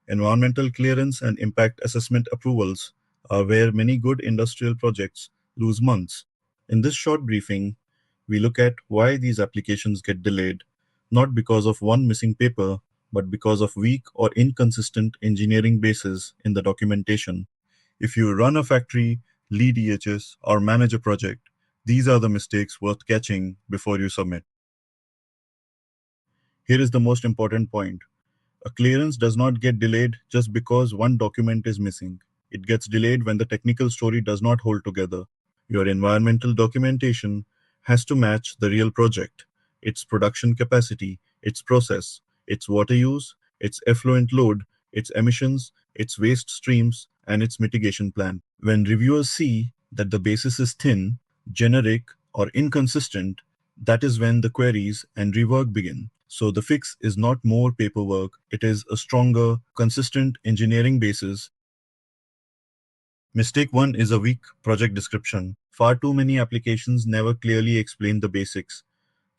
Environmental clearance and impact assessment approvals are where many good industrial projects lose months. In this short briefing, we look at why these applications get delayed, not because of one missing paper, but because of weak or inconsistent engineering bases in the documentation. If you run a factory, lead EHS, or manage a project, these are the mistakes worth catching before you submit. Here is the most important point. A clearance does not get delayed just because one document is missing. It gets delayed when the technical story does not hold together. Your environmental documentation has to match the real project, its production capacity, its process, its water use, its effluent load, its emissions, its waste streams, and its mitigation plan. When reviewers see that the basis is thin, generic, or inconsistent, that is when the queries and rework begin. So the fix is not more paperwork, it is a stronger, consistent engineering basis. Mistake 1 is a weak project description. Far too many applications never clearly explain the basics.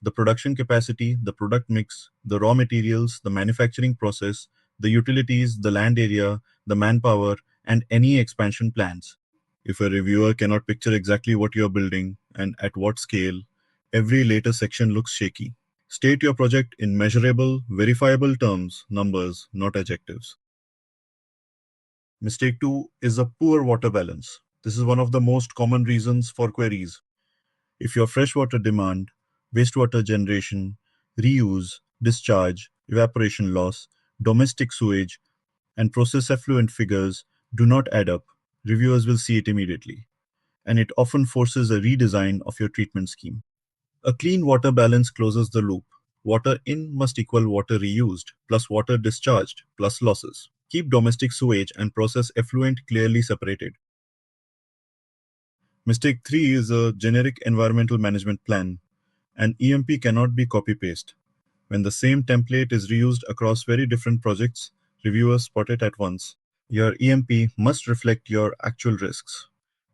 The production capacity, the product mix, the raw materials, the manufacturing process, the utilities, the land area, the manpower, and any expansion plans. If a reviewer cannot picture exactly what you're building and at what scale, every later section looks shaky. State your project in measurable, verifiable terms, numbers, not adjectives. Mistake 2 is a poor water balance. This is one of the most common reasons for queries. If your freshwater demand, wastewater generation, reuse, discharge, evaporation loss, domestic sewage, and process effluent figures do not add up, reviewers will see it immediately. And it often forces a redesign of your treatment scheme. A clean water balance closes the loop. Water in must equal water reused, plus water discharged, plus losses. Keep domestic sewage and process effluent clearly separated. Mistake 3 is a generic environmental management plan. An EMP cannot be copy-paste. When the same template is reused across very different projects, reviewers spot it at once. Your EMP must reflect your actual risks: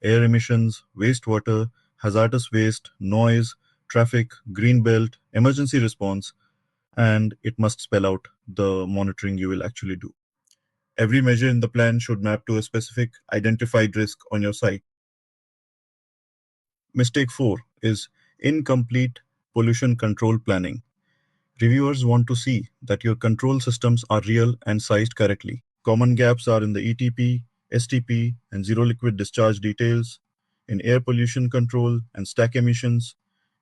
air emissions, wastewater, hazardous waste, noise, traffic, green belt, emergency response, and it must spell out the monitoring you will actually do. Every measure in the plan should map to a specific identified risk on your site. Mistake 4 is incomplete pollution control planning. Reviewers want to see that your control systems are real and sized correctly. Common gaps are in the ETP, STP, and zero liquid discharge details, in air pollution control and stack emissions,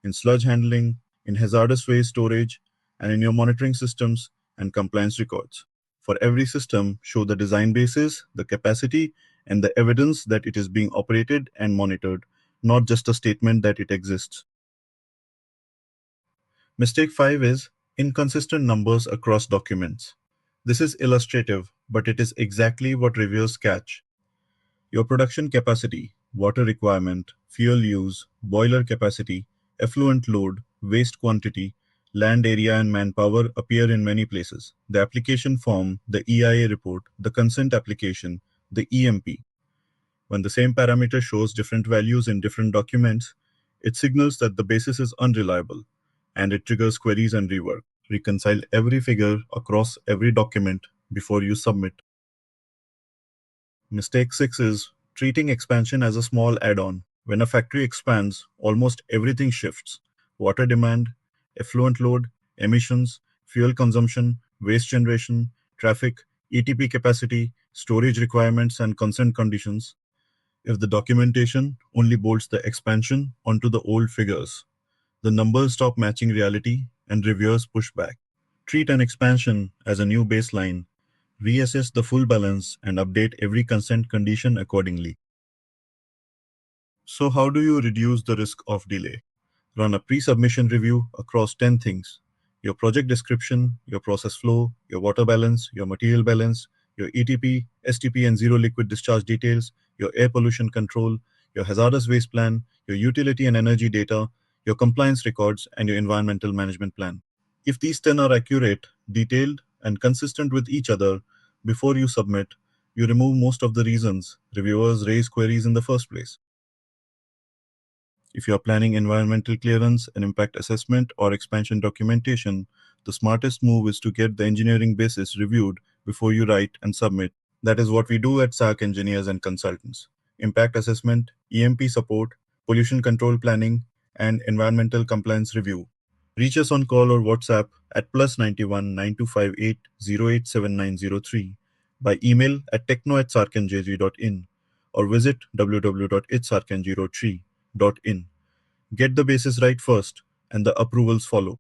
in sludge handling, in hazardous waste storage, and in your monitoring systems and compliance records. For every system, show the design basis, the capacity, and the evidence that it is being operated and monitored, not just a statement that it exists. Mistake 5 is inconsistent numbers across documents. This is illustrative, but it is exactly what reviewers catch. Your production capacity, water requirement, fuel use, boiler capacity, effluent load, waste quantity, land area, and manpower appear in many places. The application form, the EIA report, the consent application, the EMP. When the same parameter shows different values in different documents, it signals that the basis is unreliable, and it triggers queries and rework. Reconcile every figure across every document before you submit. Mistake 6 is treating expansion as a small add-on. When a factory expands, almost everything shifts: water demand, effluent load, emissions, fuel consumption, waste generation, traffic, ETP capacity, storage requirements, and consent conditions. If the documentation only bolts the expansion onto the old figures, the numbers stop matching reality and reviewers push back. Treat an expansion as a new baseline, reassess the full balance, and update every consent condition accordingly. So how do you reduce the risk of delay? Run a pre-submission review across 10 things: your project description, your process flow, your water balance, your material balance, your ETP, STP and zero liquid discharge details, your air pollution control, your hazardous waste plan, your utility and energy data, your compliance records, and your environmental management plan. If these 10 are accurate, detailed, and consistent with each other before you submit, you remove most of the reasons reviewers raise queries in the first place. If you are planning environmental clearance, an impact assessment, or expansion documentation, the smartest move is to get the engineering basis reviewed before you write and submit. That is what we do at SARK Engineers and Consultants. Impact assessment, EMP support, pollution control planning, and environmental compliance review. Reach us on call or WhatsApp at +91 9258 087903, by email at techno@sarkng.in, or visit www.itsarkng.in. Get the basis right first, and the approvals follow.